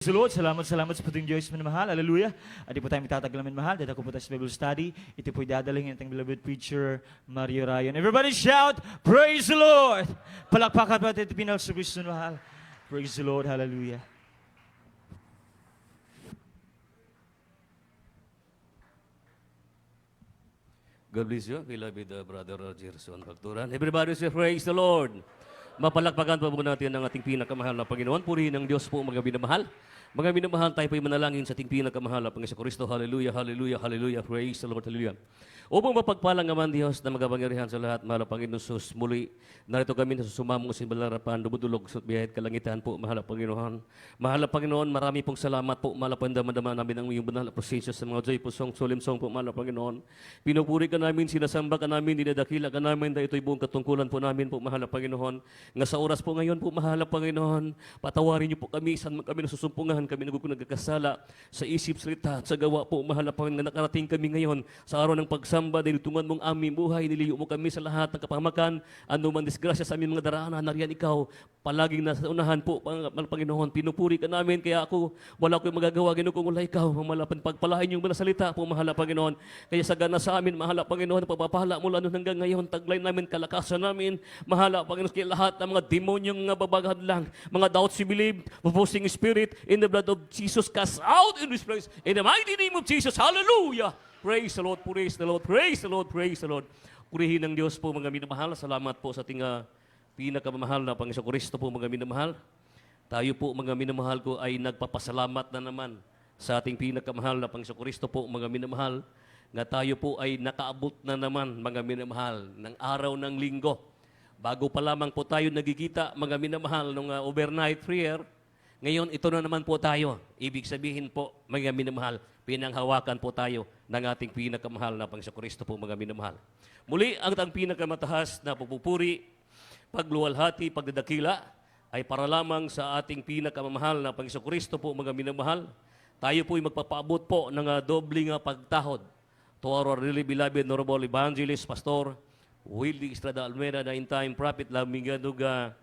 Praise the Lord, salamat sa puting Diyos minamahal, hallelujah. At di po tayo magtatagal namin mahal, dahil ako po tayo sa Bible study. Ito po'y dadalhin ng ating beloved preacher, Mario Ryan. Everybody shout, praise the Lord! Palakpakan po natin ito pinal sa Kristo mahal. Praise the Lord, hallelujah. God bless you, beloved brother Gerson Pagturan. Everybody say, praise the Lord. Mapalakpakan po natin ang ating pinakamahal na Panginoon. Purihin ng Diyos po, mga binamahal. Mga binamahal, tayo po'y manalangin sa ating pinakamahal na Panginoon Kristo. Hallelujah, hallelujah, hallelujah. Praise the Lord, hallelujah. Upang mapagpalang naman Diyos na magapangyarihan sa lahat, mahal na Panginoon sus, muli, narito kami na susumamong sa balarapan, dumudulog sa biyahit kalangitan po, mahal na Panginoon. Mahal na Panginoon, marami pong salamat po, mahal na Panginoon, namin ang iyong banal na prosesyo sa mga joyful song, solemn song po, mahal na Panginoon. Pinupuri ka namin, sinasamba ka namin, dinadakila ka namin, dahil ito'y buong katungkulan po namin po, mahal na Panginoon. Nga sa oras po ngayon po, mahal na Panginoon, patawarin niyo po kami, saan kami nasusumpungahan, kami nagkasala sa isip, salita, sa gawa po, mahal na Panginoon, na nakarating kami ngayon sa araw ng pagsamba, dinitungan mong aming buhay, niliyo mo kami sa lahat ng kapahamakan, ano man disgrasya sa aming mga daraanan, nariyan ikaw, palaging nasa unahan po, Panginoon, pinupuri ka namin, kaya ako, wala ko'y magagawa, Ginoo, kung wala ikaw, mamalapan, pagpalain yung mga salita po, mahal na Panginoon, kaya sagana sa amin, mahal na Panginoon, pagpapala mula nun hanggang ngayon, taglay namin, kalakasan namin, mahal na Panginoon, kaya lahat ng mga demonyong babagad lang, mga doubts you believe, opposing spirit, in the blood of Jesus, cast out in this place, in the mighty name of Jesus, hallelujah! Praise the Lord, praise the Lord, praise the Lord, praise the Lord. Purihin ng Diyos po, mga minamahal. Salamat po sa ating pinakamamahal na Panginoon Kristo po, mga minamahal. Tayo po, mga minamahal ko, ay nagpapasalamat na naman sa ating pinakamahal na Panginoon Kristo po, mga minamahal, nga tayo po ay nakaabot na naman, mga minamahal, ng araw ng linggo. Bago pa lamang po tayo nagkikita, mga minamahal, nung overnight prayer, ngayon, ito na naman po tayo. Ibig sabihin po, mga minamahal, pinanghawakan po tayo ng ating pinakamahal na Panginoon Kristo po, mga minamahal. Muli, ang pinakamatahas na pupupuri, pagluwalhati, pagdadakila, ay para lamang sa ating pinakamamahal na Panginoon Kristo po, mga minamahal. Tayo po ay magpapaabot po ng dobling pagtahod to our really beloved Honorable Evangelist, Pastor Willie Estrada Almeida, na in-time prophet, Lamingaduga.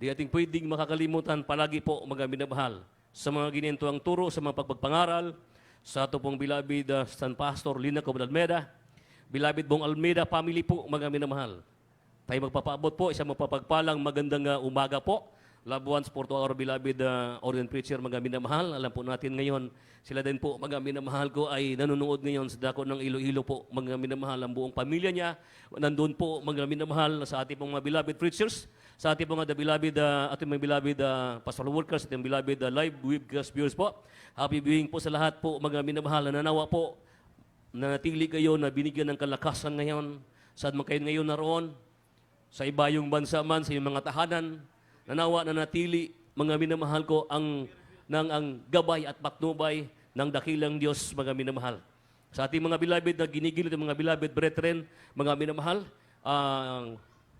Di ating pwedeng makakalimutan palagi po, mga minamahal, sa mga ginentuang turo, sa mga pagpagpangaral, sa ito pong beloved San Pastor Lina Cobb Almeida, beloved Bong Almeida family po, mga minamahal. Tayo magpapaabot po, isang mapapagpalang magandang umaga po. Love ones for to our beloved Orient Preacher, mga minamahal. Alam po natin ngayon, sila din po, mga minamahal ko, ay nanonood ngayon sa dako ng Iloilo po, mga minamahal. Ang buong pamilya niya, nandun po, mga minamahal, sa ating pong mga beloved preachers, sa ating pong beloved, ating mga beloved pastoral workers, ating beloved live webcast viewers po. Happy viewing po sa lahat po, mga minamahal. Nanawa po, nanatili kayo na binigyan ng kalakasan ngayon, saan man kayo ngayon naroon, sa iba yung bansa man, sa yung mga tahanan, nanawa na natili, mga minamahal ko, ang gabay at patnubay ng dakilang Diyos, mga minamahal. Sa ating mga beloved na ginigilid, mga beloved brethren, mga minamahal,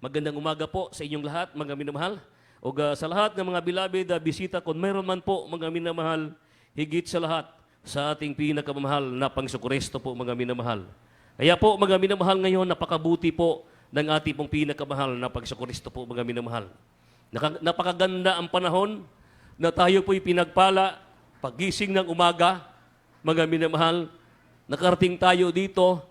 magandang umaga po sa inyong lahat, mga minamahal. O sa lahat ng mga beloved bisita, kung meron man po, mga minamahal, higit sa lahat, sa ating pinakamamahal na Panginoon Kristo po, mga minamahal. Kaya po, mga minamahal, ngayon, napakabuti po ng ating pong pinakamahal na Panginoon Kristo po, mga minamahal. Napakaganda ang panahon na tayo po'y pinagpala, pagising ng umaga, mga minamahal, nakarating tayo dito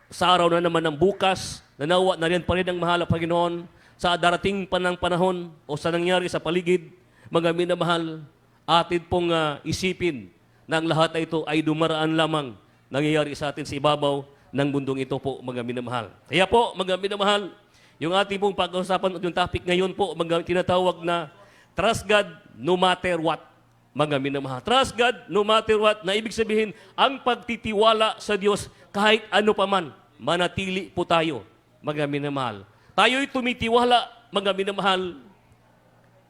sa araw na naman ng bukas, nanawa na rin pa rin ang mahal na Panginoon sa darating pa ng panahon o sa nangyari sa paligid, mga minamahal, atin pong isipin na ang lahat na ito ay dumaraan lamang nangyayari sa atin sa ibabaw ng mundong ito po, mga minamahal. Kaya po, mga minamahal, yung ating pong pag-usapan at yung topic ngayon po, mga tinatawag na trust God no matter what, mga minamahal. Trust God no matter what, na ibig sabihin, ang pagtitiwala sa Diyos kahit ano pa man, manatili po tayo, mga minamahal. Tayo'y tumitiwala, mga minamahal,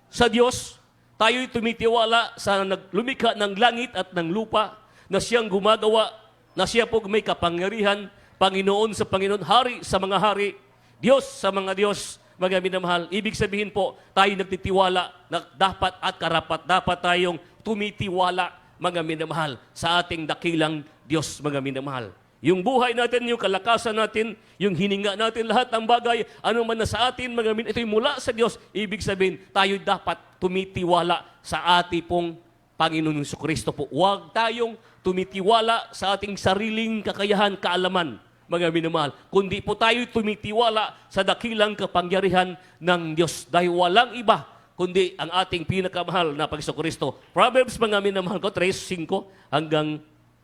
sa Diyos. Tayo'y tumitiwala sa lumikha ng langit at ng lupa, na siyang gumagawa, na siya po may kapangyarihan, Panginoon sa Panginoon, Hari sa mga hari, Diyos sa mga Diyos, mga minamahal. Ibig sabihin po, tayo nagtitiwala na dapat at karapat, dapat tayong tumitiwala, mga minamahal, sa ating dakilang Diyos, mga minamahal. Yung buhay natin, yung kalakasan natin, yung hininga natin, lahat ng bagay, ano man na sa atin, mga minamahal, ito'y mula sa Diyos. Ibig sabihin, tayo dapat tumitiwala sa ating pong Panginoon Jesucristo po. Huwag tayong tumitiwala sa ating sariling kakayahan, kaalaman, mga minamahal. Kundi po tayo tumitiwala sa dakilang kapangyarihan ng Diyos. Dahil walang iba, kundi ang ating pinakamahal na Panginoon. Proverbs, mga minamahal ko, 3:5 hanggang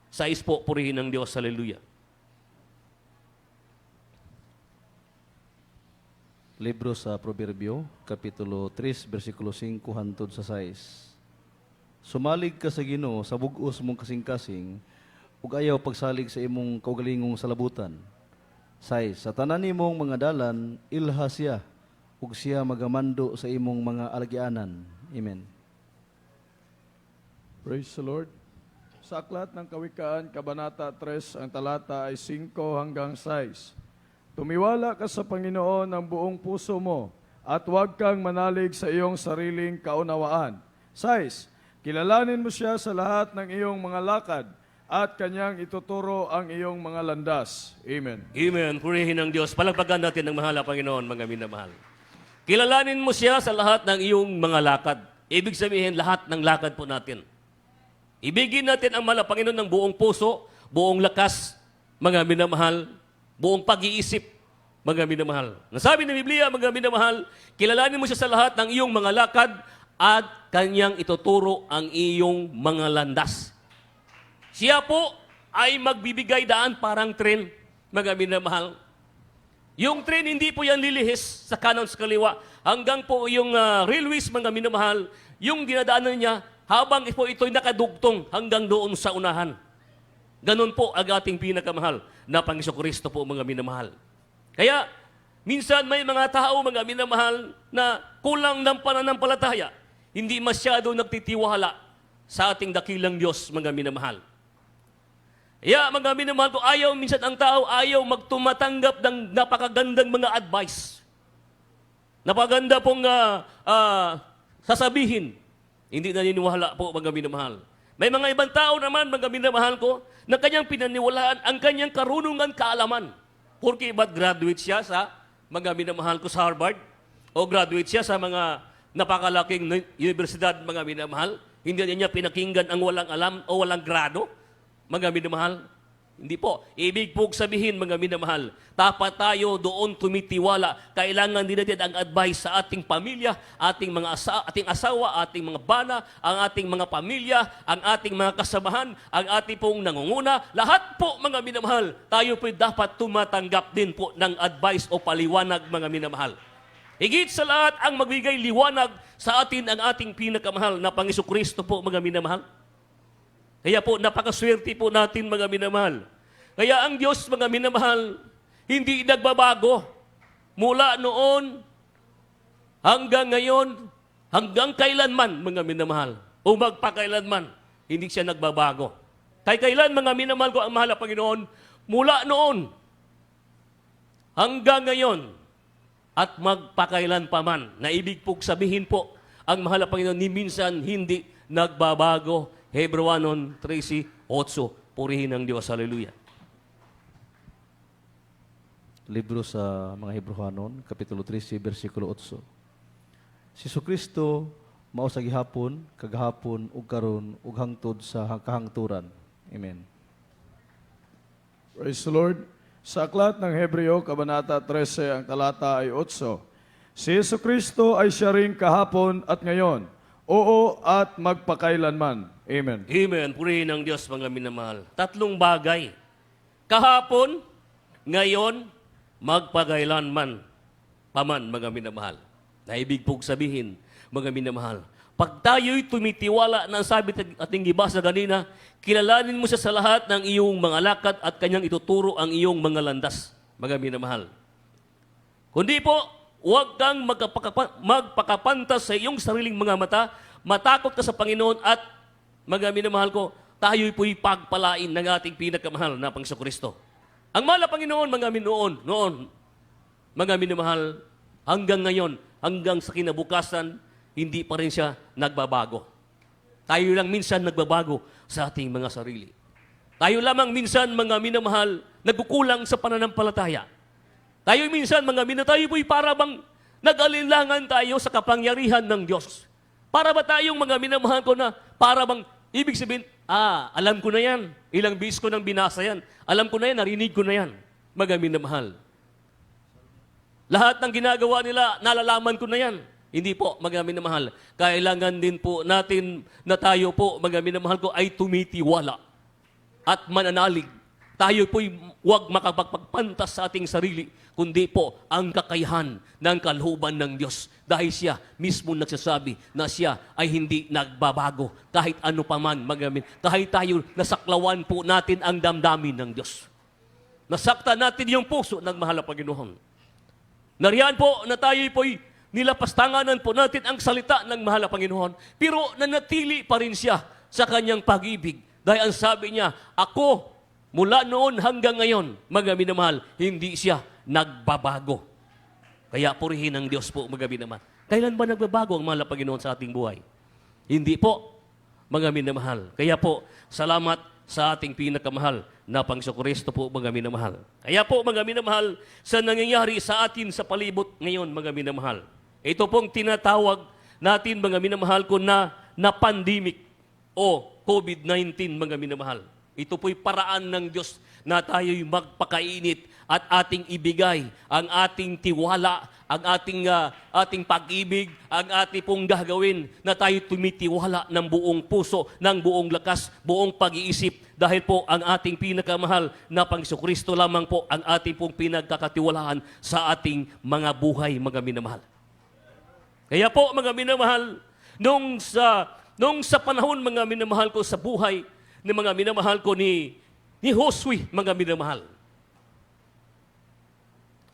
6 po, purihin ng Diyos. Hallelujah. Libro sa Proverbio, Kapitulo 3, versikulo 5 hangtod sa 6. Sumalig ka sa Ginoo sa bug-os mong kasing-kasing, ug ayaw pagsalig sa imong kaugalingong salabutan. 6. Sa tanan nimong mga dalan, ilha siya, ug siya magamando sa imong mga alagyanan. Amen. Praise the Lord. Sa aklat ng Kawikaan, Kabanata 3, ang talata ay 5 hanggang 6. Tumiwala ka sa Panginoon ng buong puso mo at huwag kang manalig sa iyong sariling kaunawaan. 6. Kilalanin mo siya sa lahat ng iyong mga lakad at kanyang ituturo ang iyong mga landas. Amen. Amen. Purihin ng Diyos. Palagpagan natin ng mahal na Panginoon, mga minamahal. Kilalanin mo siya sa lahat ng iyong mga lakad. Ibig sabihin, lahat ng lakad po natin. Ibigin natin ang mahal na Panginoon ng buong puso, buong lakas, mga minamahal, buong pag-iisip, mga minamahal. Nasabi ng Biblia, mga minamahal, kilalanin mo siya sa lahat ng iyong mga lakad at kanyang ituturo ang iyong mga landas. Siya po ay magbibigay daan parang tren, mga minamahal. Yung tren, hindi po yan lilihis sa kanan sa kaliwa. Hanggang po yung railways, mga minamahal, yung dinadaanan niya, habang po ito'y nakadugtong hanggang doon sa unahan. Ganon po ang ating pinakamahal na Panginoon Kristo po, mga minamahal. Kaya, minsan may mga tao, mga minamahal, na kulang ng pananampalataya. Hindi masyado nagtitiwala sa ating dakilang Diyos, mga minamahal. Kaya, mga minamahal ko, minsan ang tao ayaw magtumatanggap ng napakagandang mga advice. Napaganda pong sasabihin. Hindi naniniwala po, mga minamahal. May mga ibang tao naman, mga minamahal ko, na kanyang pinaniwalaan ang kanyang karunungan, kaalaman. Porque ba't graduate siya sa mga minamahal ko sa Harvard? O graduate siya sa mga napakalaking universidad, mga minamahal? Hindi niya pinakinggan ang walang alam o walang grado, mga minamahal? Hindi po. Ibig po sabihin, mga minamahal, dapat tayo doon tumitiwala. Kailangan din natin ang advice sa ating pamilya, ating asawa, ating mga bana, ang ating mga pamilya, ang ating mga kasamahan, ang ating pong nangunguna. Lahat po, mga minamahal, tayo po dapat tumatanggap din po ng advice o paliwanag, mga minamahal. Higit sa lahat, ang magbigay liwanag sa atin ang ating pinakamahal na Panginoon Kristo po, mga minamahal. Kaya po, napakaswerte po natin, mga minamahal. Kaya ang Diyos, mga minamahal, hindi nagbabago. Mula noon, hanggang ngayon, hanggang kailanman, mga minamahal. O magpakailanman, hindi siya nagbabago. Kailan, mga minamahal ko, ang mahal na Panginoon, mula noon, hanggang ngayon, at magpakailan pa man, na ibig po sabihin po, ang mahal na Panginoon, ni minsan hindi nagbabago. Hebrewanon 13:8. Purihin ng Diyos. Hallelujah. Libro sa mga Hebrewanon, Kapitulo 13, versikulo 8. Si Jesucristo mao sa gihapon, kagahapon, ug karon, ug hangtod sa kahangturan. Amen. Praise the Lord. Sa aklat ng Hebreo, Kabanata 13, ang talata ay 8. Si Jesucristo ay siya ring kahapon at ngayon, oo at magpakailanman. Amen. Amen. Purihin ng Diyos, mga minamahal. Tatlong bagay. Kahapon, ngayon, magpakailanman. Paman, mga minamahal. Na ibig pong sabihin, mga minamahal, pag tayo'y tumitiwala na sabi ating gibasa kanina, kilalanin mo siya sa lahat ng iyong mga lakad at kanyang ituturo ang iyong mga landas, mga minamahal. Kundi po, huwag kang magpakapantas sa iyong sariling mga mata, matakot ka sa Panginoon at, mga minamahal ko, tayo'y po'y pagpalain ng ating pinakamahal na Panginoon Kristo. Ang mahal na Panginoon, mga noon, mga minamahal, hanggang ngayon, hanggang sa kinabukasan, hindi pa rin siya nagbabago. Tayo lang minsan nagbabago sa ating mga sarili. Tayo lamang minsan, mga minamahal, nagkukulang sa pananampalataya. Tayo minsan, mga tayo po'y para bang nag-alinlangan tayo sa kapangyarihan ng Diyos. Para ba tayong mga minamahal ko na para bang ibig sabihin, alam ko na yan. Ilang bis ko nang binasa yan. Alam ko na yan, narinig ko na yan. Mga minamahal. Lahat ng ginagawa nila, nalalaman ko na yan. Hindi po, mga minamahal. Kailangan din po natin na tayo po, mga minamahal ko, ay tumitiwala at mananalig. Tayo po'y huwag makapagpagpantas sa ating sarili, kundi po ang kakayahan ng kalooban ng Diyos. Dahil siya mismo nagsasabi na siya ay hindi nagbabago kahit ano paman, kahit tayo nasaklawan po natin ang damdamin ng Diyos. Nasakta natin yung puso ng mahal na Panginoon. Nariyan po na tayo po'y nilapastanganan po natin ang salita ng mahal na Panginoon, pero nanatili pa rin siya sa kanyang pag-ibig. Dahil ang sabi niya, ako, mula noon hanggang ngayon, mga minamahal, hindi siya nagbabago. Kaya purihin ng Diyos po, mga minamahal. Kailan ba nagbabago ang mahal na Panginoon sa ating buhay? Hindi po, mga minamahal. Kaya po, salamat sa ating pinakamahal na Pangsookristo po, mga minamahal. Kaya po, mga minamahal, sa nangyayari sa atin sa palibot ngayon, mga minamahal. Ito pong tinatawag natin, mga minamahal ko, na pandemic o COVID-19, mga minamahal. Ito po'y paraan ng Diyos na tayo'y magpakainit at ating ibigay ang ating tiwala, ang ating pag-ibig, ang ating pong gagawin na tayo tumitiwala ng buong puso, ng buong lakas, buong pag-iisip. Dahil po ang ating pinakamahal na Pangsookristo lamang po ang ating pong pinagkakatiwalaan sa ating mga buhay, mga minamahal. Kaya po, mga minamahal, nung sa panahon, mga minamahal ko, sa buhay ng mga minamahal ko ni Josue, mga minamahal.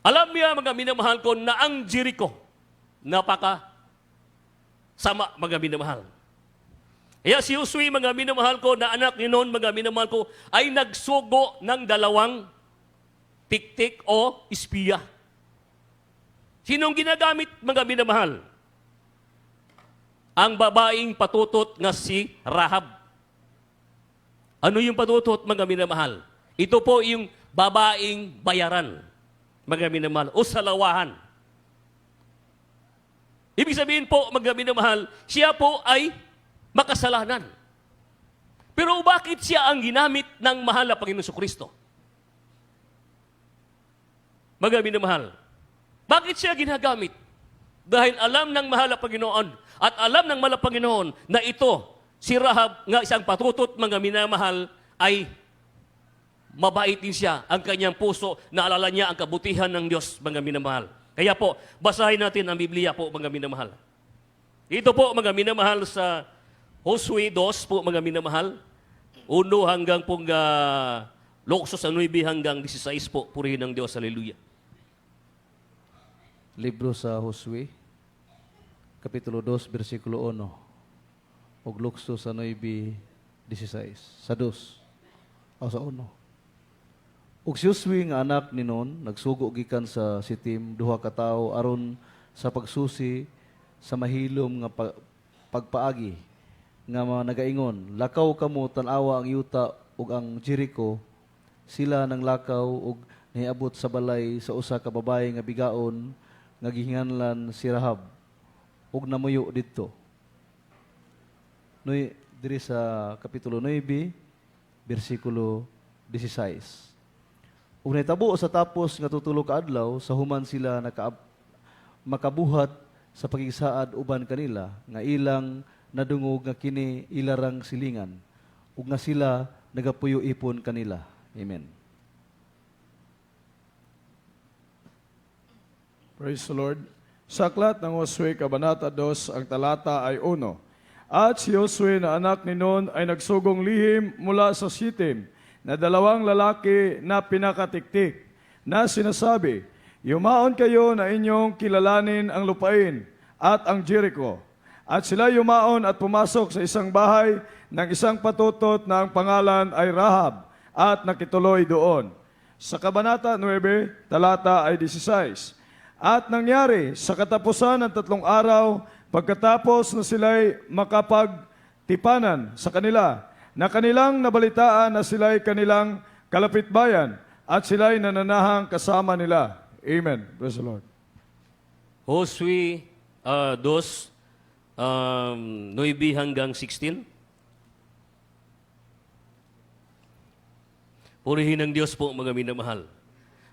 Alam niya, mga minamahal ko, na ang Jericho, sama, mga minamahal. Kaya si Josue, mga minamahal ko, na anak ni noon, mga minamahal ko, ay nagsugo ng 2 tiktik o espiya. Sinong ginagamit, mga minamahal? Ang babaeng patutot nga si Rahab. Ano yung patutot, mga minamahal? Ito po yung babaeng bayaran, mga minamahal, o salawahan. Ibig sabihin po, mga minamahal, siya po ay makasalanan. Pero bakit siya ang ginamit ng mahal na Panginoon Jesucristo? Mga minamahal, bakit siya ginagamit? Dahil alam ng mahal na Panginoon at alam ng mahal na Panginoon na ito, si Rahab, nga isang patutot, mga minamahal, ay mabait din siya. Ang kanyang puso, naalala niya ang kabutihan ng Diyos, mga minamahal. Kaya po, basahin natin ang Biblia po, mga minamahal. Ito po, mga minamahal, sa Josue 2 po, mga minamahal, 1 hanggang pong Loksos 9 hanggang 16 po, purihin ng Diyos, haleluya. Libro sa Josue, Kapitulo 2, versikulo 1. Og Lukso sa 9:16. Sa 2. O sa 1. Og si Josue nga anak ni nun, nagsugo gikan sa Sitim, 2 ka tawo aron sa pagsusi sa mahilom nga pagpaagi nga nagaingon, lakaw kamo tan-awa ang yuta ug ang Jericho, sila nang lakaw ug niabot sa balay sa usa ka babaye nga bigaon nga gihinganlan si Rahab ug namuyo didto. Diri sa Kapitulo 9, versikulo 16. Ug nahitabo sa tapos nga tutulo ka adlaw, sa human sila makabuhat sa pagigsaad uban kanila, nga ilang nadungog nga kini ilarang silingan, ug nga sila nagapuyo ipon kanila. Amen. Praise the Lord. Sa aklat ng Josue, Kabanata 2, ang talata ay 1. At si Josue na anak ni Nun ay nagsugong lihim mula sa Sitim na 2 lalaki na pinakatiktik na sinasabi, yumaon kayo na inyong kilalanin ang lupain at ang Jericho. At sila yumaon at pumasok sa isang bahay ng isang patutot na ang pangalan ay Rahab at nakituloy doon. Sa Kabanata 9, talata ay 16. At nangyari sa katapusan ng 3 araw, pagkatapos na sila'y makapagtipanan sa kanila, na kanilang nabalitaan na sila'y kanilang kalapitbayan at sila'y nananahang kasama nila. Amen. Praise the Lord. Josue 2, 9 hanggang 16. Purihin ng Diyos po, mga minamahal.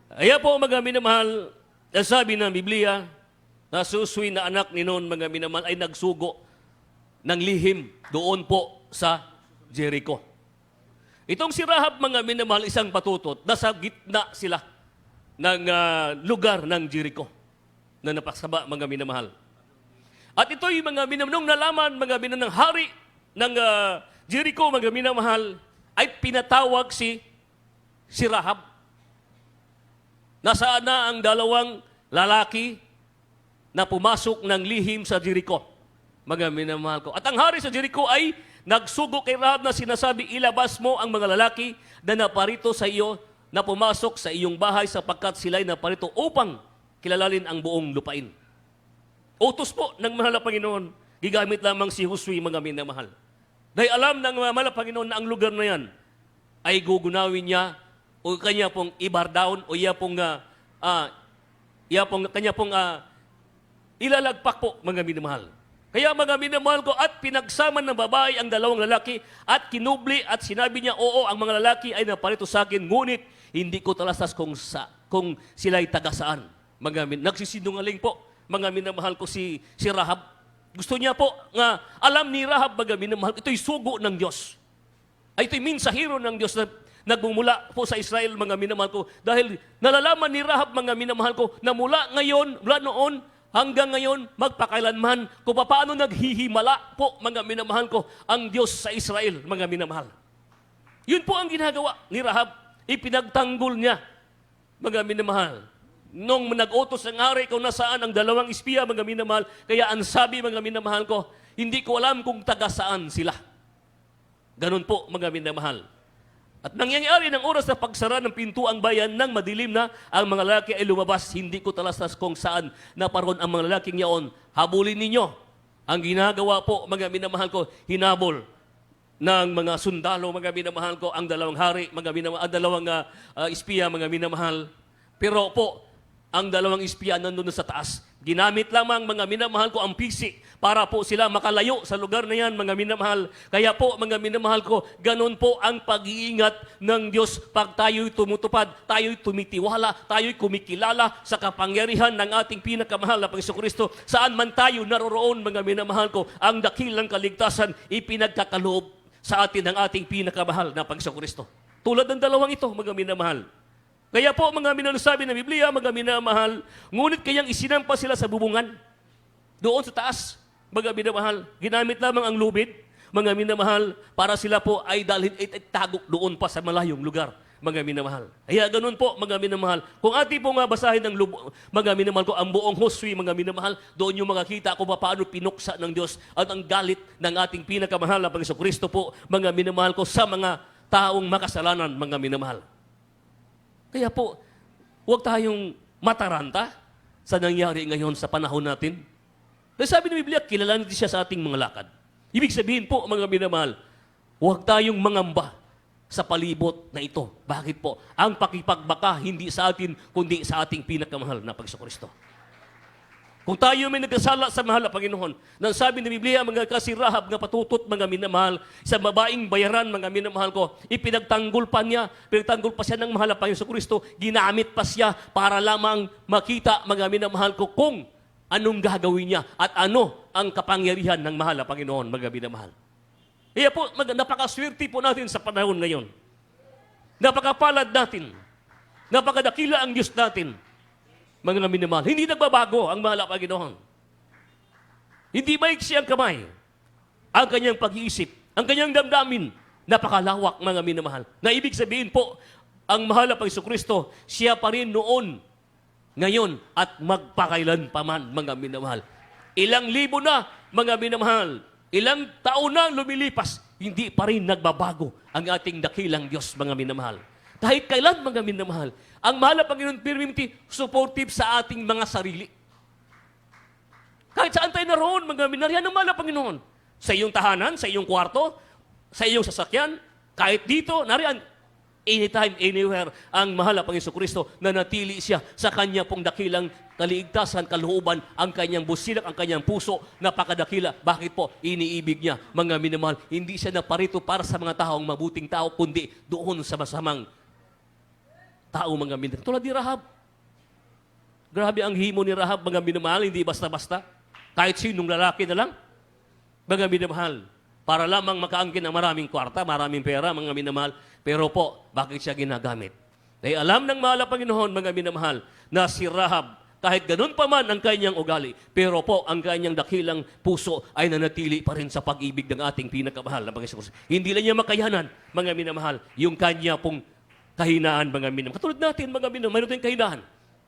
Kaya po, mga minamahal, nasabi ng Biblia, na suswi na anak ni Nun, mga minamahal, ay nagsugo ng lihim doon po sa Jericho. Itong si Rahab, mga minamahal, isang patutot, nasa gitna sila ng lugar ng Jericho na napasaba, mga minamahal. At ito'y mga minamahal, nung nalaman, mga minamahal, ng hari ng Jericho, mga minamahal, ay pinatawag si Rahab. Nasaan na ang dalawang lalaki na pumasok ng lihim sa Jericho, mga minamahal ko. At ang hari sa Jericho ay nagsugo kay Rahab na sinasabi, ilabas mo ang mga lalaki na naparito sa iyo, na pumasok sa iyong bahay sapagkat sila'y naparito upang kilalalin ang buong lupain. Utos po ng mahal na Panginoon, gigamit lamang si Josue, mga minamahal. Dahil alam ng mahal na Panginoon na ang lugar na yan ay gugunawin niya o kanya pong i-bar down o kanya pong ilalagpak po, mga minamahal. Kaya mga minamahal ko, at pinagsama ng babae ang dalawang lalaki at kinubli at sinabi niya, oo, ang mga lalaki ay naparito sa akin, ngunit hindi ko talastas kung sila'y taga saan. Nagsisinungaling po, mga minamahal ko, si Rahab. Gusto niya po nga alam ni Rahab, mga minamahal ko, ito'y sugo ng Diyos. Ay ito'y minsahero ng Diyos na nagmumula po sa Israel, mga minamahal ko. Dahil nalalaman ni Rahab, mga minamahal ko, na mula noon, hanggang ngayon, magpakailanman, kung paano naghihimala po, mga minamahal ko, ang Diyos sa Israel, mga minamahal. Yun po ang ginagawa ni Rahab. Ipinagtanggol niya, mga minamahal. Nung nag-utos ng hari kung nasaan ang dalawang espiya, mga minamahal, kaya ang sabi, mga minamahal ko, hindi ko alam kung taga saan sila. Ganun po, mga minamahal. At nangyayari ng oras na pagsara ng pintuang bayan nang madilim na, ang mga lalaki ay lumabas. Hindi ko talastas kung saan naparoon ang mga lalaking yaon. Habulin ninyo. Ang ginagawa po, mga minamahal ko, hinabol ng mga sundalo, mga minamahal ko, ang dalawang hari, ang dalawang espiya, mga minamahal. Pero po, ang dalawang espiya nandun sa taas. Ginamit lamang, mga minamahal ko, ang pisi para po sila makalayo sa lugar na yan, mga minamahal. Kaya po, mga minamahal ko, ganun po ang pag-iingat ng Diyos pag tayo'y tumutupad, tayo'y tumitiwala, tayo'y kumikilala sa kapangyarihan ng ating pinakamahal na Panginoong Kristo. Saan man tayo naroroon, mga minamahal ko, ang dakilang kaligtasan ipinagkakaloob sa atin ng ating pinakamahal na Panginoong Kristo. Tulad ng dalawang ito, mga minamahal. Kaya po, mga minamahal, sabi ng Biblia, mga minamahal, ngunit kayang isinampa sila sa bubungan, doon sa taas, mga minamahal, ginamit lamang ang lubid, mga minamahal, para sila po ay dalhin tago doon pa sa malayong lugar, mga minamahal. Kaya ganun po, mga minamahal, kung ating po nga basahin ng mga minamahal ko, ang buong Josue, mga minamahal, doon yung makakita kung paano pinuksa ng Diyos at ang galit ng ating pinakamahal na Panginoong Kristo po, mga minamahal ko, sa mga taong makasalanan, mga minamahal. Kaya po, huwag tayong mataranta sa nangyari ngayon sa panahon natin. Dahil sabi ng Biblia, kilala natin siya sa ating mga lakad. Ibig sabihin po, mga minamahal, huwag tayong mangamba sa palibot na ito. Bakit po? Ang pakipagbaka hindi sa atin, kundi sa ating pinakamahal na Panginoong Kristo. Kung tayo may nagkasala sa mahal na Panginoon, nang sabi ng Biblia, mga kasi Rahab nga patutot, mga minamahal, sa babaeng bayaran, mga minamahal ko, pinagtanggol pa siya ng mahal na Panginoon Kristo, ginamit pa siya para lamang makita, mga minamahal ko, kung anong gagawin niya at ano ang kapangyarihan ng mahal na Panginoon, mga minamahal. Kaya po, napakaswerte po natin sa panahon ngayon. Napakapalad natin. Napakadakila ang Diyos natin. Mga minamahal, hindi nagbabago ang mahal na Panginoon. Hindi maiksi ang kamay. Ang kanyang pag-iisip, ang kanyang damdamin, napakalawak, mga minamahal. Na ibig sabihin po, ang mahal na Panginoon Kristo, siya pa rin noon, ngayon, at magpakailan pa man, mga minamahal. Ilang libo na, mga minamahal. Ilang taon na lumilipas, hindi pa rin nagbabago ang ating dakilang Diyos, mga minamahal. Kahit kailan, mga minamahal, ang mahal na Panginoon permanente supportive sa ating mga sarili. Kahit saan tayo naroon, mga minamahal, yan ang mahal na Panginoon. Sa iyong tahanan, sa iyong kwarto, sa iyong sasakyan, kahit dito, nariyan, anytime, anywhere, ang mahal na Panginoon Kristo na natili siya sa kanya pong dakilang kaligtasan, kalooban, ang kanyang busilak, ang kanyang puso, napakadakila. Bakit po? Iniibig niya, mga minamahal. Hindi siya naparito para sa mga taong mabuting tao, kundi doon sa masamang tao, mga minamahal. Tulad ni Rahab. Grabe ang himo ni Rahab, mga minamahal, hindi basta-basta. Kahit sinong lalaki na lang, mga minamahal. Para lamang makaangkin ng maraming kwarta, maraming pera, mga minamahal. Pero po, bakit siya ginagamit? Dahil alam ng mahal na Panginoon, mga minamahal, na si Rahab, kahit ganun pa man ang kanyang ugali, pero po, ang kanyang dakilang puso ay nanatili pa rin sa pag-ibig ng ating pinakamahal na Panginoon. Hindi lang niya makayanan, mga minamahal, yung kanya pong kahinaan, mga minamahal. Katulad natin, mga minamahal, mayroon tayong kahinaan.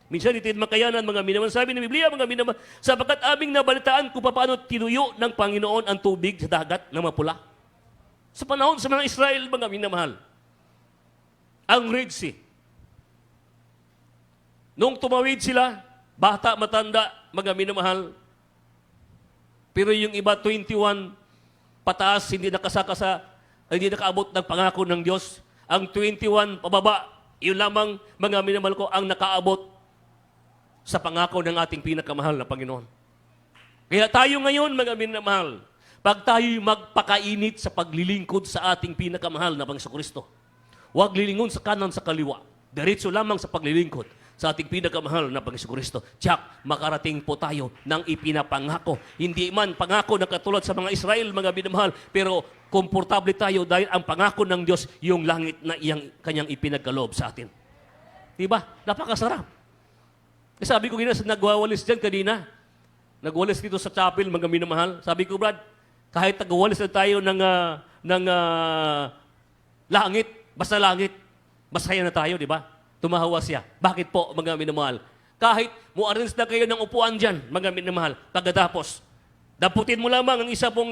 Minsan ito'y makayanan, mga minamahal. Sabi ng Biblia, mga minamahal, sapagkat aming nabalitaan kung paano tinuyo ng Panginoon ang tubig sa dagat na mapula. Sa panahon sa mga Israel, mga minamahal, ang Red Sea. Nung tumawid sila, bata, matanda, mga minamahal, pero yung iba, 21, pataas, hindi nakasakasa, hindi nakaabot ng pangako ng Diyos. Ang 21, pababa, yun lamang, mga minamahal ko, ang nakaabot sa pangako ng ating pinakamahal na Panginoon. Kaya tayo ngayon, mga minamahal, pag tayo'y magpakainit sa paglilingkod sa ating pinakamahal na Panginoon Kristo, huwag lilingon sa kanan sa kaliwa, diretso lamang sa paglilingkod sa ating pinakamahal na Panginoon Kristo. Tiyak, makarating po tayo ng ipinapangako. Hindi man pangako na katulad sa mga Israel, mga minamahal, pero komportable tayo dahil ang pangako ng Diyos, yung langit na kanyang ipinagkaloob sa atin. Diba? Napakasarap. Sabi ko nagwawalis dyan kanina. Nagwalis dito sa chapel, mga minamahal. Sabi ko, Brad, kahit nagwawalis na tayo ng langit, basta langit, masaya na tayo, di ba? Tumahawa siya. Bakit po, mga minamahal? Kahit mo-arrange na kayo ng upuan dyan, mga minamahal, pagkatapos, daputin mo lamang ang isa pong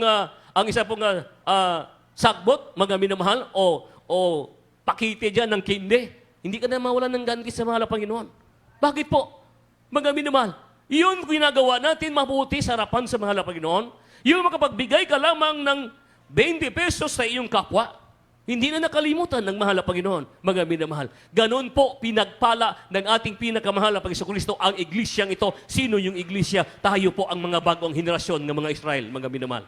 sagbot, mga minamahal, o pakite dyan ng kinde. Hindi ka na mawalan ng ganti sa mahal na Panginoon. Bakit po? Mga minamahal, yun ginagawa natin mabuti sa harapan sa mahal na Panginoon. Yung makapagbigay ka lamang ng 20 pesos sa iyong kapwa, hindi na nakalimutan ng mahal na Panginoon, mga minamahal. Ganon po pinagpala ng ating pinakamahal na Panginoon Kristo ang iglesyang ito. Sino yung iglesia? Tayo po ang mga bagong henerasyon ng mga Israel, mga minamahal.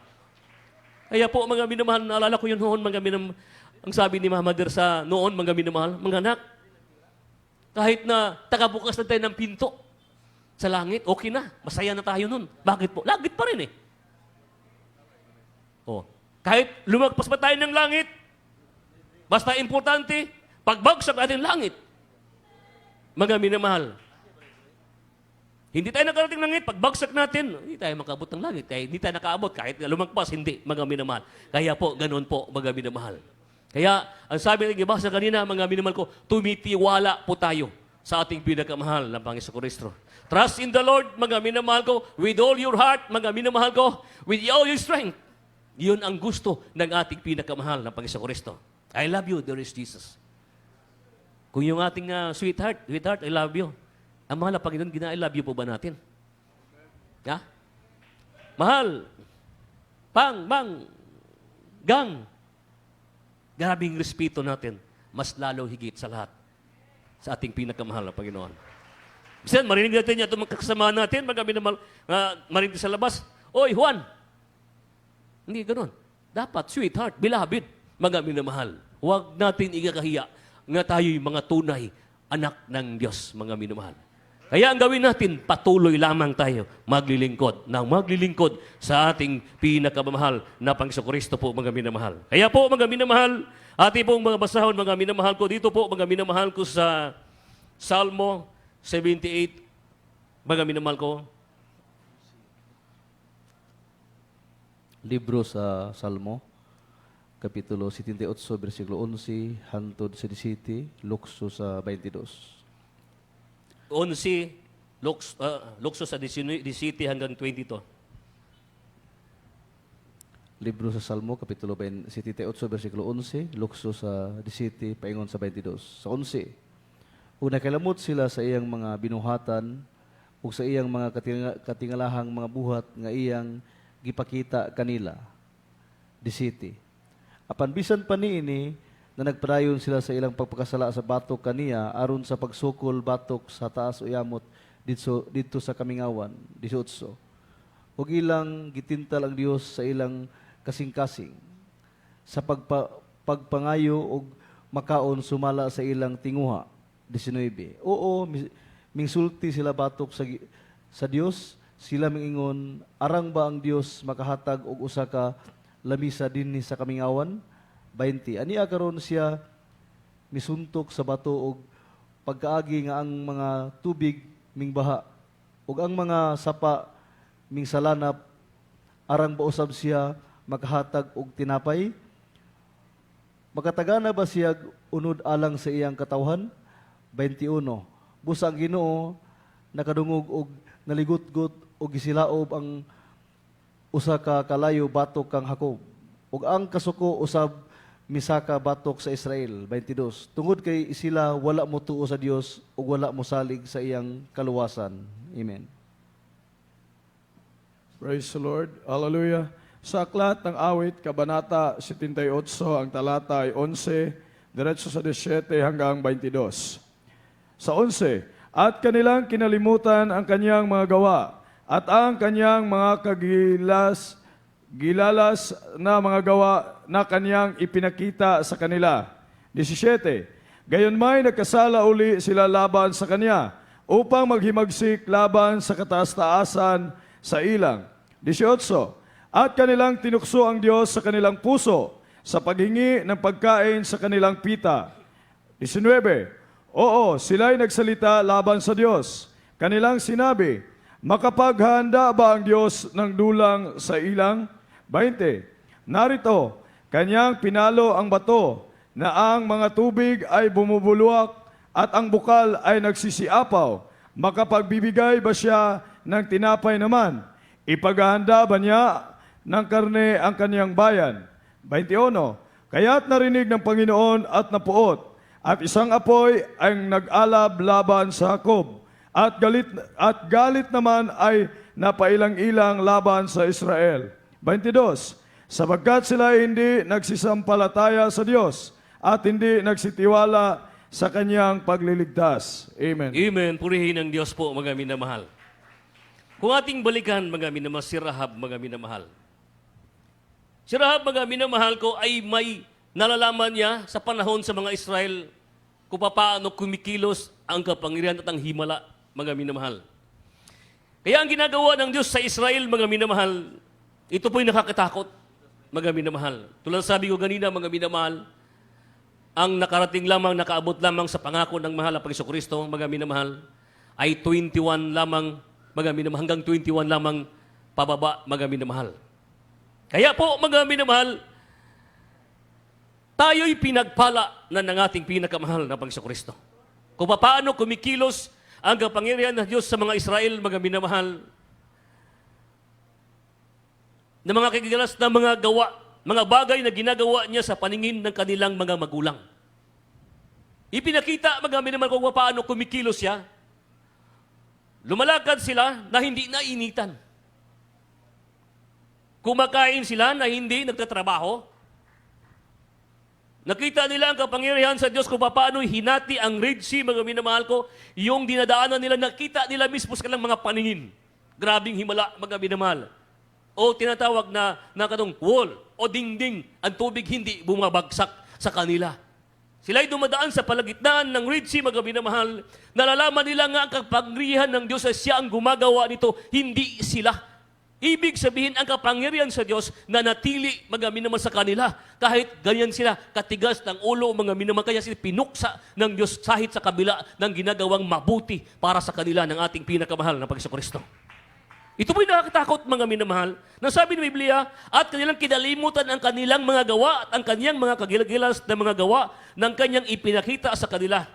Kaya po, mga minamahal, naalala ko yun noon, mga minamahal. Ang sabi ni Mama Der sa noon, mga minamahal, mga anak, kahit na tagabukas na tayo ng pinto sa langit, okay na. Masaya na tayo nun. Bakit po? Langit pa rin eh. Oh. Kahit lumagpas pa tayo ng langit, basta importante, pagbagsak natin langit. Mga minamahal. Hindi tayo nakarating langit, pagbagsak natin, hindi tayo makabot ng langit. Hindi tayo nakaabot, kahit lumagpas, hindi, mga minamahal. Kaya po, ganun po, mga minamahal. Kaya, ang sabi ng iba sa kanina, mga minamahal ko, tumitiwala po tayo sa ating pinakamahal na Panginoon Kristo. Trust in the Lord, mga minamahal ko, with all your heart, mga minamahal ko, with all your strength. Yun ang gusto ng ating pinakamahal na Panginoon Kristo. I love you, there is Jesus. Kung yung ating sweetheart, I love you. Ang mahal na Panginoon, I love you po ba natin? Ha? Mahal, gang. Grabing respeto natin, mas lalo higit sa lahat sa ating pinakamahal na Panginoon. Bisan, marinig natin yan, itong kasama natin, marinig sa labas, Oy, Juan! Hindi ganun. Dapat, sweetheart, beloved, mga minamahal. Huwag natin ikakahiya nga tayo'y mga tunay anak ng Diyos, mga minamahal. Kaya ang gawin natin, patuloy lamang tayo maglilingkod sa ating pinakamamahal na Panginoon Kristo po, mga minamahal. Kaya po, mga minamahal, ating pong mga basahon, mga minamahal ko, dito po, mga minamahal ko sa Salmo 78, mga minamahal ko. Libro sa Salmo, Kapitulo 78, versikulo 11, hantod sa 17, lukso sa 22. 11, lukso sa 17 hanggang 22. Libro sa Salmo, Kapitulo 78, versikulo 11, lukso sa 17, paingon sa 22. Sa 11, kung nakilamot sila sa iyang mga binuhatan, ug sa iyang mga katingalahang mga buhat nga iyang gipakita kanila. 17. Apan bisan pa niini, na nagpadayon sila sa ilang pagpakasala sa batok kaniya aron sa pagsukol batok sa taas o yamot dito sa kamingawan 18. Ug ilang gitintal ang Dios sa ilang kasing-kasing sa pagpangayo og makaon sumala sa ilang tinguha 19. Oo, mingsulti sila batok sa Dios, sila mingingon, arang ba ang Dios makahatag og usa ka lamisa dinhi sa kamingawan? 20. Ania karon siya misuntok sa bato og pagkaagi nga ang mga tubig mingbaha ug ang mga sapa ming salanap, arang ba usab siya makahatag og tinapay? Makatagana ba siya unod alang sa iyang katawhan? 21. Busa ang Ginoo nakadungog og naligutgot og gisilaob ang usa ka kalayo batok kang Hakob. Ug ang kasuko usab misaka batok sa Israel. 22. Tungod kay sila wala mo tuo sa Dios ug wala mo salig sa iyang kaluwasan. Amen. Praise the Lord. Hallelujah. Sa aklat ng awit, Kabanata 78, ang talata ay 11, diretso sa 17 hanggang 22. Sa 11, at kanilang kinalimutan ang kanyang mga gawa at ang kanyang mga gilalas na mga gawa na kanyang ipinakita sa kanila. 17, gayon may nagkasala uli sila laban sa kanya upang maghimagsik laban sa kataas-taasan sa ilang. 18, at kanilang tinukso ang Diyos sa kanilang puso sa paghingi ng pagkain sa kanilang pita. 19, oo, sila'y nagsalita laban sa Diyos. Kanilang sinabi, makapaghanda ba ang Diyos ng dulang sa ilang? 20, narito, kanyang pinalo ang bato na ang mga tubig ay bumubuluak at ang bukal ay nagsisiapaw. Makapagbibigay ba siya ng tinapay naman? Ipaghahanda ba niya ng karne ang kaniyang bayan? 21, kaya't narinig ng Panginoon at napuot, at isang apoy ang nag-alab laban sa Hakob, at galit naman ay napailang-ilang laban sa Israel. 22, sapagkat sila hindi nagsisampalataya sa Diyos at hindi nagsitiwala sa kanyang pagliligtas. Amen. Amen. Purihin ang Diyos po, mga minamahal. Kung ating balikan, mga minamahal, si Rahab, mga minamahal. Si Rahab, mga minamahal ko, ay may nalalaman niya sa panahon sa mga Israel kung paano kumikilos ang kapangyarihan at ang himala, mga minamahal. Kaya ang ginagawa ng Diyos sa Israel, mga minamahal, ito po'y nakakatakot, mga minamahal. Tulad sabi ko ganina, mga minamahal, ang nakarating lamang, nakaabot lamang sa pangako ng mahal na Panginoon Kristo, mga minamahal, ay 21 lamang, mga minamahal, hanggang 21 lamang pababa, mga minamahal. Kaya po, mga minamahal, tayo'y pinagpala na ng ating pinakamahal na Panginoon Kristo. Kung paano kumikilos ang kapangyarihan ng Diyos sa mga Israel, mga minamahal, na mga kagigalas na mga gawa, mga bagay na ginagawa niya sa paningin ng kanilang mga magulang. Ipinakita, mga minamahal, kung paano kumikilos siya. Lumalakad sila na hindi nainitan. Kumakain sila na hindi nagtatrabaho. Nakita nila ang kapangyarihan sa Diyos kung paano hinati ang Red Sea, mga minamahal ko, yung dinadaanan nila, nakita nila mismo sa kanilang mga paningin. Grabing himala, mga minamahal. O tinatawag na katong wall o dingding, ang tubig hindi bumabagsak sa kanila. Sila'y dumadaan sa palagitnaan ng Red Sea, mga minamahal. Nalalaman nila nga ang kapangyarihan ng Diyos sa siya ang gumagawa nito, hindi sila. Ibig sabihin, ang kapangyarihan sa Diyos na natili, mga minamahal, sa kanila. Kahit ganyan sila, katigas ng ulo, mga minamahal, kaya sila pinuksa ng Diyos kahit sa kabila ng ginagawang mabuti para sa kanila ng ating pinakamahal na Panginoon Kristo. Ito po'y nakakatakot, mga minamahal. Nang sabi ng Biblia, at kanilang kinalimutan ang kanilang mga gawa at ang kanyang mga kagilagilas na mga gawa ng kanyang ipinakita sa kanila,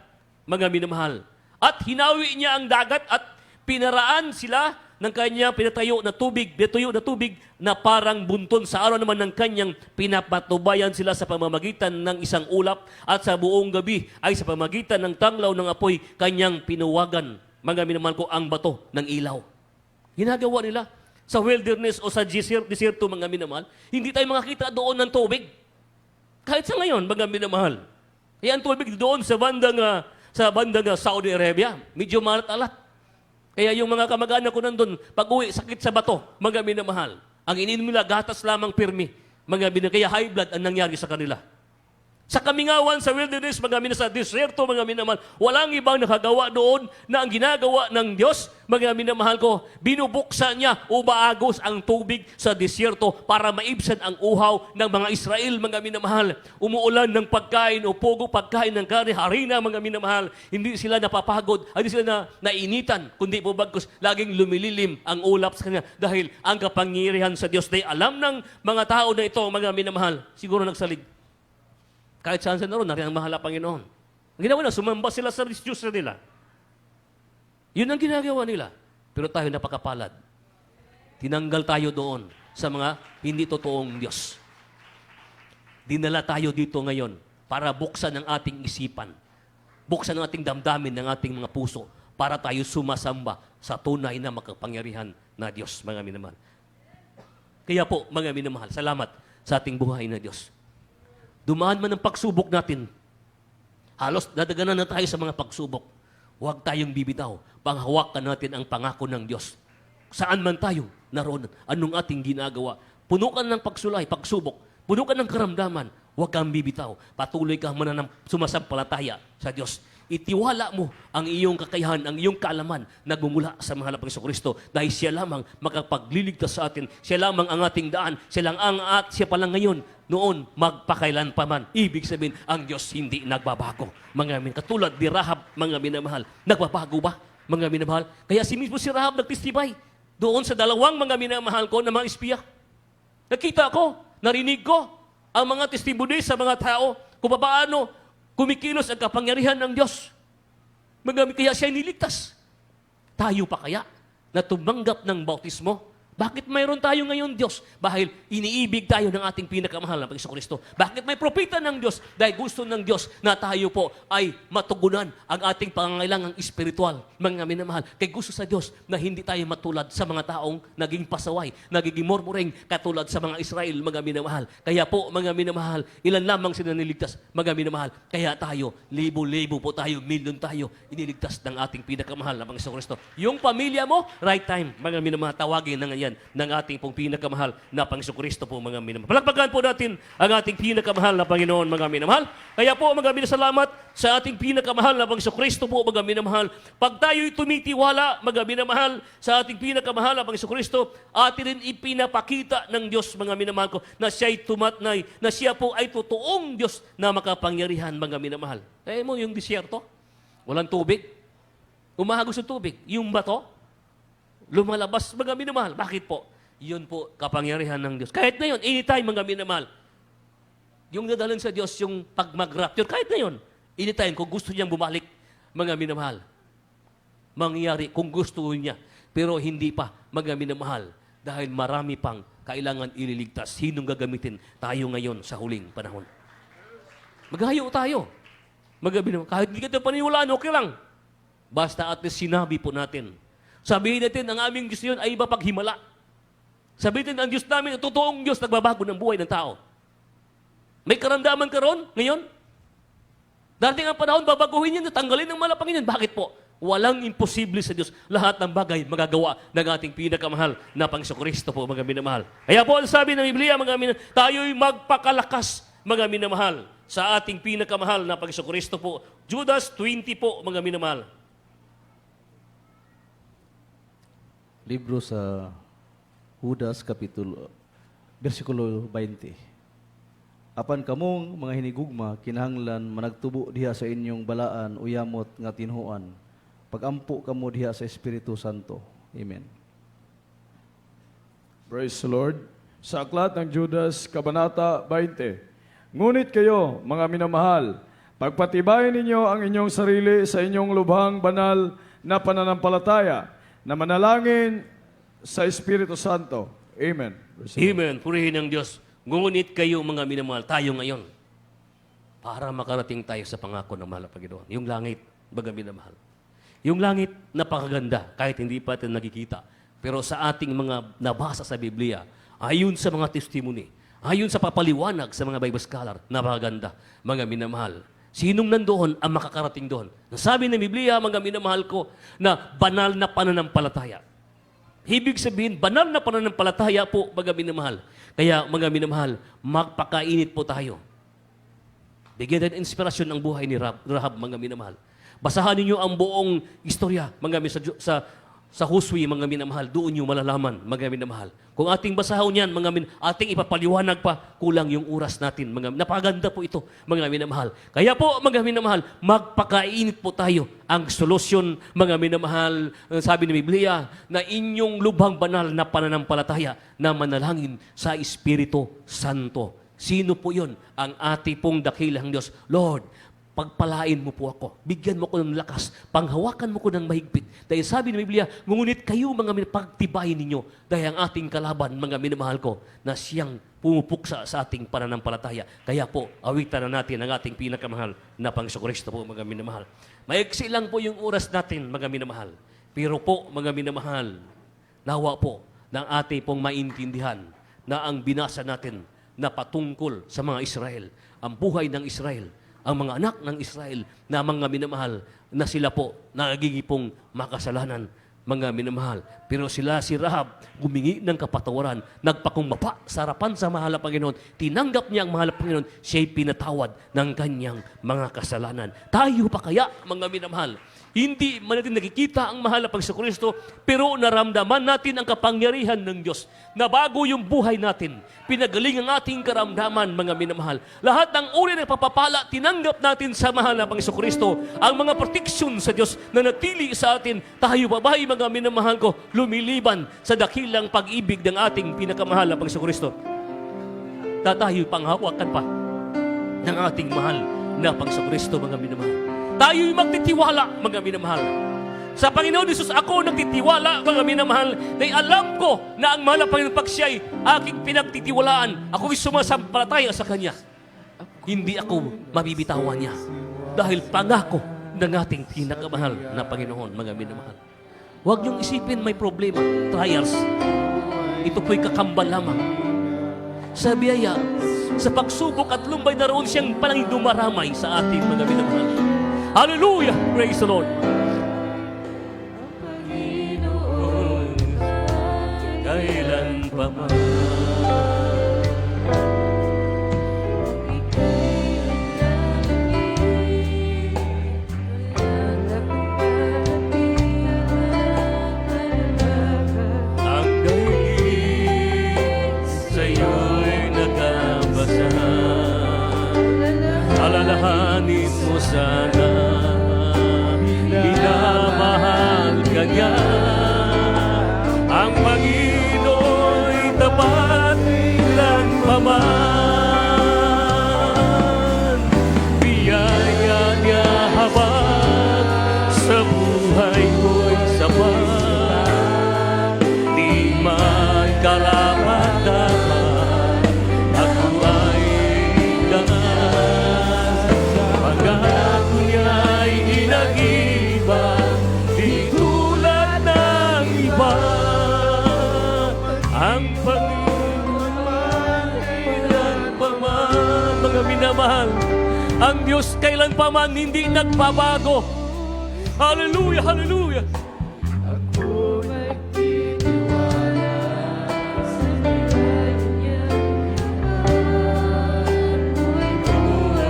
mga minamahal. At hinawi niya ang dagat at pinaraan sila ng kanyang pinatuyo na tubig na parang bunton. Sa araw naman ng kanyang pinapatubayan sila sa pamamagitan ng isang ulap at sa buong gabi ay sa pamamagitan ng tanglaw ng apoy kanyang pinuwagan, mga minamahal ko, ang bato ng ilaw. Ginagawa nila sa wilderness o sa desierto, mga minamahal, hindi tayo makakita doon ng tubig. Kahit sa ngayon, mga minamahal. Kaya ang tubig doon sa bandang Saudi Arabia, medyo malat-alat. Kaya yung mga kamag-anak ko nandun, pag-uwi, sakit sa bato, mga minamahal. Ang ininom nila, gatas lamang pirmi. Kaya high blood ang nangyari sa kanila. Sa kamingawan, sa wilderness, sa desierto, mga minamahal, walang ibang nakagawa doon na ang ginagawa ng Diyos, mga minamahal ko, binubuksan niya o baagos ang tubig sa desierto para maibsan ang uhaw ng mga Israel, mga minamahal. Umuulan ng pagkain o pugo, pagkain ng karne, harina, mga minamahal. Hindi sila napapagod, hindi sila nainitan, kundi po bagkus, laging lumililim ang ulap sa kanya dahil ang kapangyarihan sa Diyos. Dahil alam ng mga tao na ito, mga minamahal, siguro nagsalig. Kahit saan sa naroon, narin ang mahal na Panginoon. Ang ginawa na, sumamba sila sa Diyos nila. Yun ang ginagawa nila. Pero tayo napakapalad. Tinanggal tayo doon sa mga hindi totoong Diyos. Dinala tayo dito ngayon para buksan ang ating isipan. Buksan ang ating damdamin ng ating mga puso para tayo sumasamba sa tunay na makapangyarihan na Diyos, mga minamahal. Kaya po, mga minamahal, salamat sa ating buhay na Diyos. Dumaan man ang pagsubok natin, halos dadaganan na tayo sa mga pagsubok. Huwag tayong bibitaw. Panghawakan natin ang pangako ng Diyos. Saan man tayo naroon, anong ating ginagawa. Puno ka ng pagsulay, pagsubok. Puno ka ng karamdaman. Huwag kang bibitaw. Patuloy kang sumasampalataya sa Diyos. Itiwala mo ang iyong kakayahan, ang iyong kaalaman na gumula sa mahal na Panginoong Kristo dahil siya lamang makapagliligtas sa atin. Siya lamang ang ating daan. Siya lang siya pa lang ngayon, noon, magpakailan pa man. Ibig sabihin, ang Diyos hindi nagbabago. Katulad ni Rahab, mga minamahal. Nagbabago ba, mga minamahal? Kaya mismo si Rahab nagtestibay doon sa dalawang mga minamahal ko na mga espiya. Nakita ko, narinig ko ang mga testimony sa mga tao kung paano kumikilos ang kapangyarihan ng Diyos. Kaya siya niligtas. Tayo pa kaya na tumanggap ng bautismo? Bakit mayroon tayo ngayon Diyos? Dahil iniibig tayo ng ating pinakamahal na Panginoong Kristo. Bakit may propeta ng Diyos? Dahil gusto ng Diyos na tayo po ay matugunan ang ating pangangailangang espiritual, mga minamahal. Kaya gusto sa Diyos na hindi tayo matulad sa mga taong naging pasaway, nagiging murmuring katulad sa mga Israel, mga minamahal. Kaya po, mga minamahal, ilan lamang sila niligtas, mga minamahal. Kaya tayo, libo-libo po tayo, milyon tayo, iniligtas ng ating pinakamahal na Panginoong Kristo. Yung pamilya mo, right time, mga minamahal, tawagin na ngayon ng ating pong pinakamahal na Panginoong Kristo po, mga minamahal. Palakpakan po natin ang ating pinakamahal na Panginoon, mga minamahal. Kaya po, mga minasalamat sa ating pinakamahal na Panginoong Kristo po, mga minamahal. Pag tayo'y tumitiwala, mga minamahal, sa ating pinakamahal na Panginoong Kristo, atin rin ipinapakita ng Diyos, mga minamahal ko, na siya'y tumatnay, na siya po ay totoong Diyos na makapangyarihan, mga minamahal. Kaya mo, yung disyerto, walang tubig, umahagos ng tubig, yung bato, lumalabas, mga minamahal. Bakit po? Yun po, kapangyarihan ng Diyos. Kahit na yun, anytime, mga minamahal. Yung nadalan sa Diyos, yung pag mag-rapture, kahit na yun, anytime, kung gusto niyang bumalik, mga minamahal, mangyari kung gusto niya. Pero hindi pa, mga minamahal, dahil marami pang kailangan ililigtas. Sinong gagamitin tayo ngayon sa huling panahon? Maghayo tayo. Mga minamahal, kahit hindi ka paniwalaan, okay lang. Basta at least sinabi po natin. Sabihin natin, ang aming Diyos yun ay mapaghimala. Sabihin natin, ang Diyos namin, ang totoong Diyos, nagbabago ng buhay ng tao. May karamdaman ka ron ngayon? Darating ang panahon, babaguhin yan, tanggalin ng malapangin yan. Bakit po? Walang imposible sa Diyos. Lahat ng bagay magagawa ng ating pinakamahal na Panginoong Kristo po, mga minamahal. Kaya po, ang sabi ng Biblia, mga minamahal, tayo'y magpakalakas, mga minamahal, sa ating pinakamahal na Panginoong Kristo po. Judas 20 po, mga minamahal. Libro sa Judas, versikulo 20. Apan kamong mga hinigugma, kinahanglan managtubo diha sa inyong balaan o yamot nga tinhuan. Pagampo kamo diha sa Espiritu Santo. Amen. Praise the Lord. Sa aklat ng Judas, Kabanata 20. Ngunit kayo, mga minamahal, pagpatibayin ninyo ang inyong sarili sa inyong lubhang banal na pananampalataya, na manalangin sa Espiritu Santo. Amen. Amen. Purihin ng Diyos. Ngunit kayo, mga minamahal, tayo ngayon, para makarating tayo sa pangako ng mahal na Panginoon. Yung langit, mga minamahal. Yung langit, napakaganda, kahit hindi pa natin nakikita. Pero sa ating mga nabasa sa Biblia, ayon sa mga testimony, ayon sa papaliwanag sa mga Bible scholar, napakaganda, mga minamahal. Sinong nandoon ang makakarating doon? Sabi ng Biblia, mga minamahal ko, na banal na pananampalataya. Ibig sabihin, banal na pananampalataya po, mga minamahal. Kaya, mga minamahal, magpakainit po tayo. Bigyan natin inspirasyon ang buhay ni Rahab, mga minamahal. Basahan ninyo ang buong istorya, mga sa Hosea, mga minamahal. Doon nyo malalaman, mga minamahal. Kung ating basahan yan, ating ipapaliwanag pa, kulang yung oras natin. Napaganda po ito, mga minamahal. Kaya po, mga minamahal, magpakainit po tayo. Ang solusyon, mga minamahal, sabi ni Biblia, na inyong lubhang banal na pananampalataya na manalangin sa Espiritu Santo. Sino po yun? Ang ating pong dakilang Diyos. Lord, pagpalain mo po ako. Bigyan mo ko ng lakas. Panghawakan mo ko ng mahigpit. Dahil sabi ng Biblia, ngunit kayo mga pagtibayin ninyo dahil ang ating kalaban, mga minamahal ko, na siyang pumupuksa sa ating pananampalataya. Kaya po, awitan na natin ang ating pinakamahal na Panginoon po, mga minamahal. Maiksi lang po yung oras natin, mga minamahal. Pero po, mga minamahal, nawa po ng ating pong maintindihan na ang binasa natin na patungkol sa mga Israel, ang buhay ng Israel, ang mga anak ng Israel na mga minamahal na sila po nagigipong makasalanan, mga minamahal. Pero sila, si Rahab, gumingi ng kapatawaran, nagpakumbaba sa harapan sa mahal na Panginoon, tinanggap niya ang mahal na Panginoon, siya'y pinatawad ng kanyang mga kasalanan. Tayo pa kaya, mga minamahal, hindi man natin nakikita ang mahal na Panginoon, pero naramdaman natin ang kapangyarihan ng Diyos na bago yung buhay natin. Pinagaling ang ating karamdaman, mga minamahal. Lahat ng uri ng papapala, tinanggap natin sa mahal na Panginoon. Ang mga proteksyon sa Diyos na natili sa atin, tayo babae, mga minamahal ko, lumiliban sa dakilang pag-ibig ng ating pinakamahal na Panginoon. Tayo panghawakan pa ng ating mahal na Panginoon, mga minamahal. Tayo'y magtitiwala, mga minamahal. Sa Panginoon Jesus, ako nagtitiwala, mga minamahal, dahil alam ko na ang mahal na Panginoon pag siya'y aking pinagtitiwalaan, ako'y sumasampalataya sa Kanya. Hindi ako mabibitawan niya. Dahil pangako ng ating pinakamahal na Panginoon, mga minamahal. Huwag niyong isipin may problema, trials. Ito po'y kakambal lamang. Sa biyaya, sa pagsubok at lumbay na roon siyang palang dumaramay sa ating mga minamahal. Hallelujah! Praise the Lord! Kailan pa man ang daigdig sa'yo'y nakabasa, alalahanin mo sana, minamahal ka niya. Ang Panginoon'y tapat ilan pa man. Biyaya niya habang sa buhay ko'y sapat. Di man karapat-dapat ako ay gangan. Pangako niya'y inagiba, di tulad ng iba. Ang Panginoon kailan pa man, mga minamahal, ang Diyos kailan pa man hindi nagbabago. Hallelujah, hallelujah.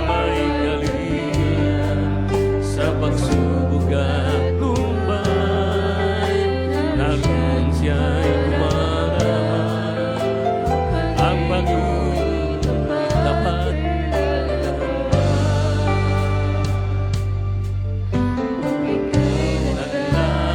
Ay kalinga sa pagsubok at lumbay, naroon siya'y ang Panginoon tapat. Naglaan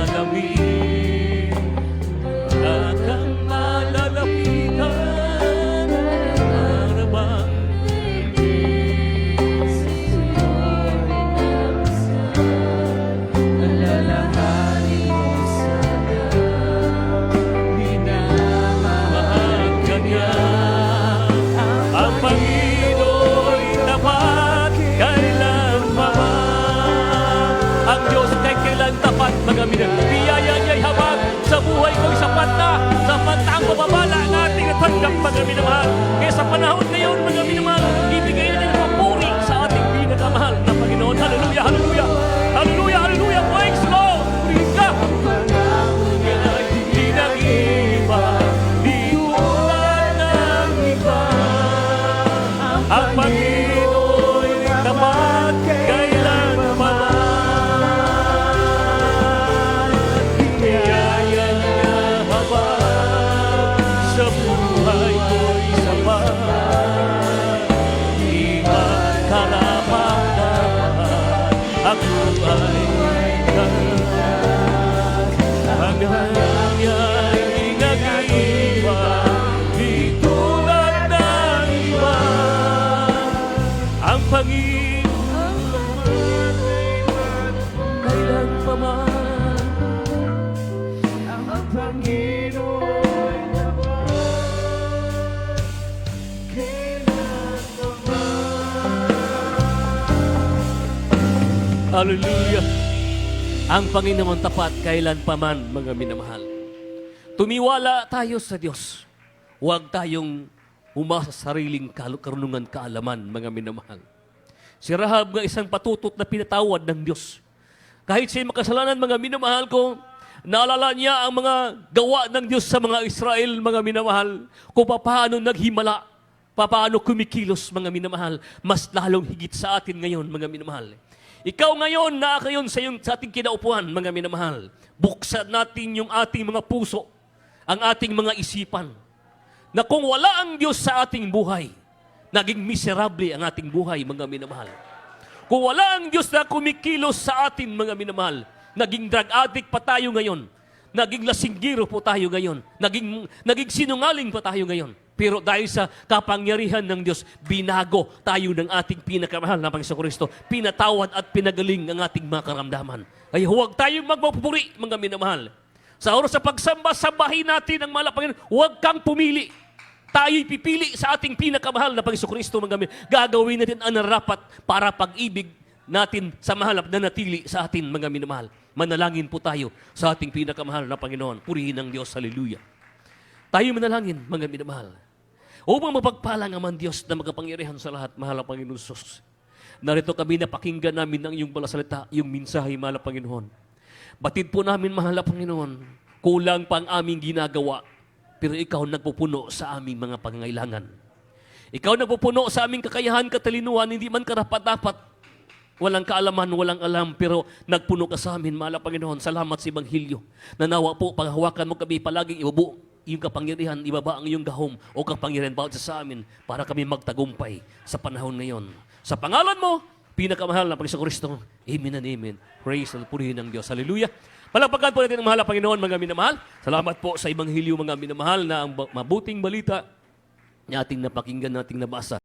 kailan pa man. Ang Panginoon naman, kailan Hallelujah. Ang Panginoon tapat kailan paman, mga minamahal. Tumiwala tayo sa Diyos. Huwag tayong umasa sa sariling karunungan kaalaman, mga minamahal. Si Rahab nga isang patutot na pinatawad ng Diyos. Kahit siya'y makasalanan, mga minamahal ko, naalala niya ang mga gawa ng Diyos sa mga Israel, mga minamahal, kung paano naghimala, paano kumikilos, mga minamahal, mas lalong higit sa atin ngayon, mga minamahal. Ikaw ngayon, naakayon sa ating kinaupuan, mga minamahal. Buksan natin yung ating mga puso, ang ating mga isipan, na kung wala ang Diyos sa ating buhay, naging miserable ang ating buhay, mga minamahal. Kung wala ang Diyos na kumikilos sa atin, mga minamahal, naging drug addict pa tayo ngayon, naging lasinggiro po tayo ngayon, naging sinungaling pa tayo ngayon. Pero dahil sa kapangyarihan ng Diyos, binago tayo ng ating pinakamahal na Panginoong Kristo. Pinatawad at pinagaling ang ating mga karamdaman. Ay huwag tayong magpupuri, mga minamahal. Sa oras sa pagsamba, sambahin natin ang mahal na Panginoon. Huwag kang pumili. Tayo'y pipili sa ating pinakamahal na Panginoong Kristo, mga minamahal. Gagawin natin ang narapat para pag-ibig natin sa mahal na natili sa atin, mga minamahal. Manalangin po tayo sa ating pinakamahal na Panginoon. Purihin ng Diyos. Hallelujah. Tayo manalangin, mga minamahal. Upang mapagpalang naman Diyos na makapangyarihan sa lahat, mahal na Panginoon Sus. Narito kami na pakinggan namin ang iyong palasalita, iyong minsahe, mahal na Panginoon. Batid po namin, mahal na Panginoon, kulang pa ang aming ginagawa, pero ikaw nagpupuno sa aming mga pangangailangan. Ikaw nagpupuno sa aming kakayahan, katalinuhan, hindi man karapat-dapat, walang kaalaman, walang alam, pero nagpuno ka sa amin, mahal na Panginoon. Salamat sa Ebanghelyo. Nanawa po, paghahawakan mo kami palaging ibubuo yung kapangyarihan, ibaba ang iyong gahom o kapangyarihan bawat sa amin para kami magtagumpay sa panahon na yon. Sa pangalan mo, pinakamahal na Panginoon Kristo. Amen and amen. Praise and purihin ng Diyos. Hallelujah. Palagpagan po natin ang mahal na Panginoon, mga minamahal. Salamat po sa Ebanghelyo, mga minamahal, na ang mabuting balita na ating napakinggan, nating nabasa.